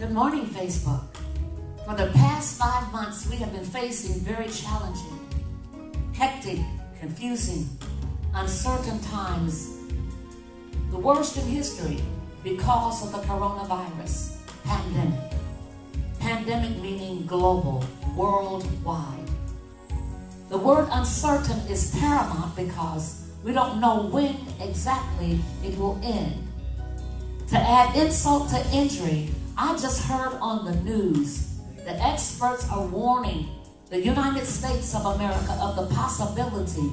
Good morning, Facebook. For the past 5 months, we have been facing very challenging, hectic, confusing, uncertain times, the worst in history because of the coronavirus pandemic. Pandemic meaning global, worldwide. The word uncertain is paramount because we don't know when exactly it will end. To add insult to injury, I just heard on the news that experts are warning the United States of America of the possibility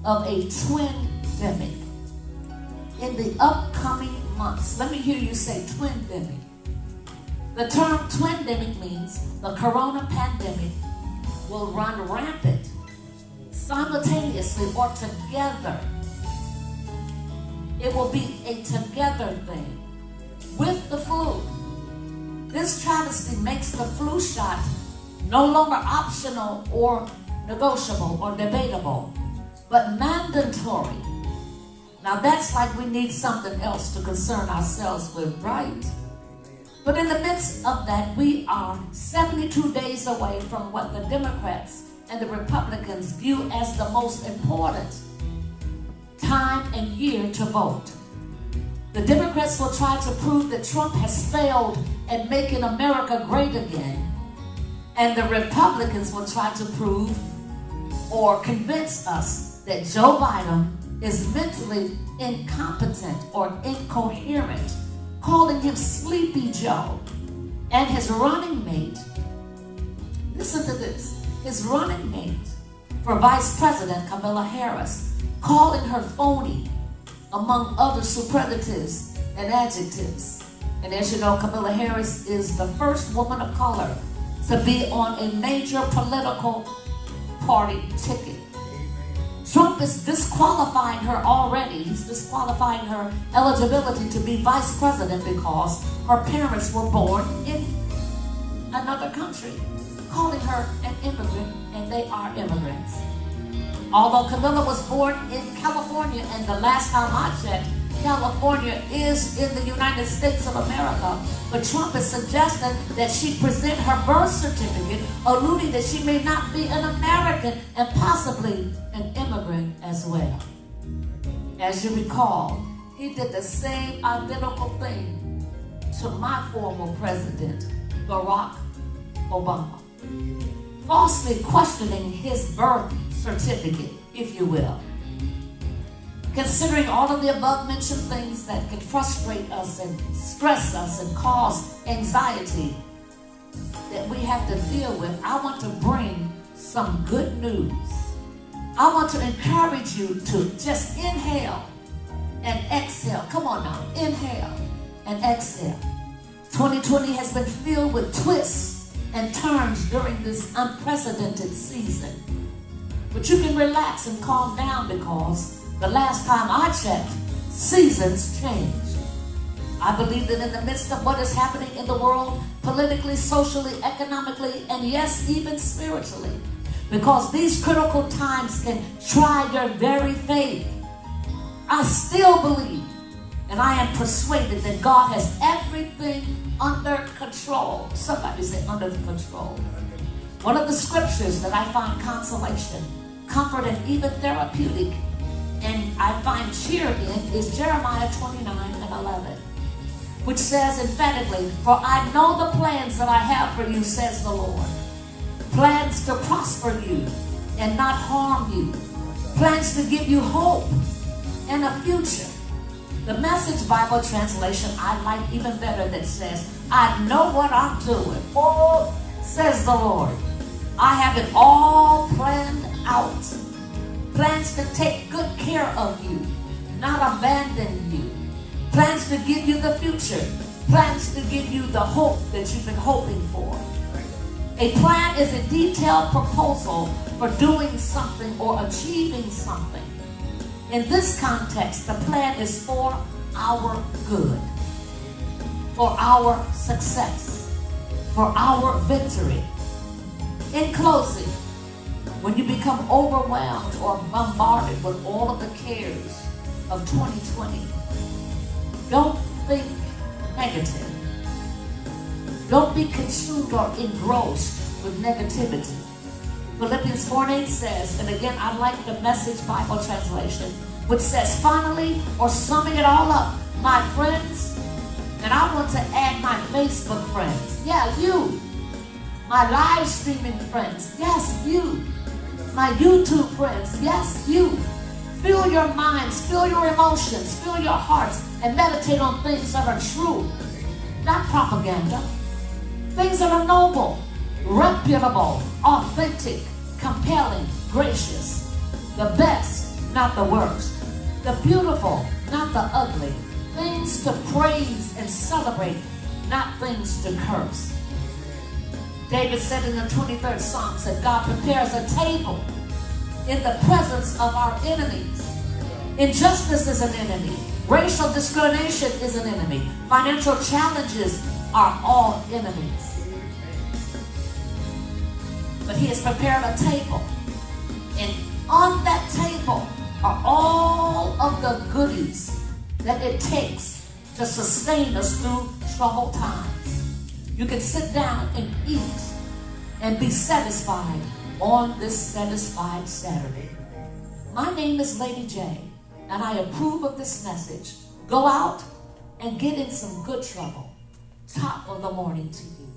of a twin-demic in the upcoming months. Let me hear you say twin-demic. The term twin-demic means the corona pandemic will run rampant simultaneously or together. It will be a together thing with the flu. This travesty makes the flu shot no longer optional or negotiable or debatable, but mandatory. Now that's like we need something else to concern ourselves with, right? But in the midst of that, we are 72 days away from what the Democrats and the Republicans view as the most important time and year to vote. The Democrats will try to prove that Trump has failed at making America great again, and the Republicans will try to prove or convince us that Joe Biden is mentally incompetent or incoherent, calling him Sleepy Joe. And his running mate, listen to this, his running mate for Vice President, Kamala Harris, calling her phony, among other superlatives and adjectives. And as you know, Kamala Harris is the first woman of color to be on a major political party ticket. Trump is disqualifying her already. He's disqualifying her eligibility to be vice president because her parents were born in another country, calling her an immigrant, and they are immigrants. Although Camilla was born in California, and the last time I checked, California is in the United States of America, but Trump has suggested that she present her birth certificate, alluding that she may not be an American and possibly an immigrant as well. As you recall, he did the same identical thing to my former president, Barack Obama, falsely questioning his birth certificate, if you will. Considering all of the above mentioned things that can frustrate us and stress us and cause anxiety that we have to deal with, I want to bring some good news. I want to encourage you to just inhale and exhale. Come on now, inhale and exhale. 2020 has been filled with twists and turns during this unprecedented season. But you can relax and calm down because the last time I checked, seasons change. I believe that in the midst of what is happening in the world, politically, socially, economically, and yes, even spiritually, because these critical times can try your very faith, I still believe and I am persuaded that God has everything under control. Somebody say under control. One of the scriptures that I find consolation, comfort, and even therapeutic, and I find cheer in, is Jeremiah 29 and 11, which says emphatically, "For I know the plans that I have for you, says the Lord. Plans to prosper you and not harm you. Plans to give you hope and a future." The Message Bible translation I like even better, that says, "I know what I'm doing. Oh, says the Lord. I have it all planned out. Plans to take good care of you, not abandon you. Plans to give you the future. Plans to give you the hope that you've been hoping for." A plan is a detailed proposal for doing something or achieving something. In this context, the plan is for our good, for our success, for our victory. In closing, when you become overwhelmed or bombarded with all of the cares of 2020, don't think negative. Don't be consumed or engrossed with negativity. Philippians 4:8 says, and again, I like the Message Bible translation, which says, finally, or summing it all up, my friends, and I want to add my Facebook friends. Yeah, you. My live streaming friends. Yes, you. My YouTube friends. Yes, you. Fill your minds, fill your emotions, fill your hearts, and meditate on things that are true, not propaganda. Things that are noble, reputable, authentic, compelling, gracious. The best, not the worst. The beautiful, not the ugly. Things to praise and celebrate, not things to curse. David said in the 23rd Psalm that God prepares a table in the presence of our enemies. Injustice is an enemy. Racial discrimination is an enemy. Financial challenges are all enemies. But he has prepared a table. And on that table are all of the goodies that it takes to sustain us through troubled times. You can sit down and eat and be satisfied on this Satisfied Saturday. My name is Lady J, and I approve of this message. Go out and get in some good trouble. Top of the morning to you.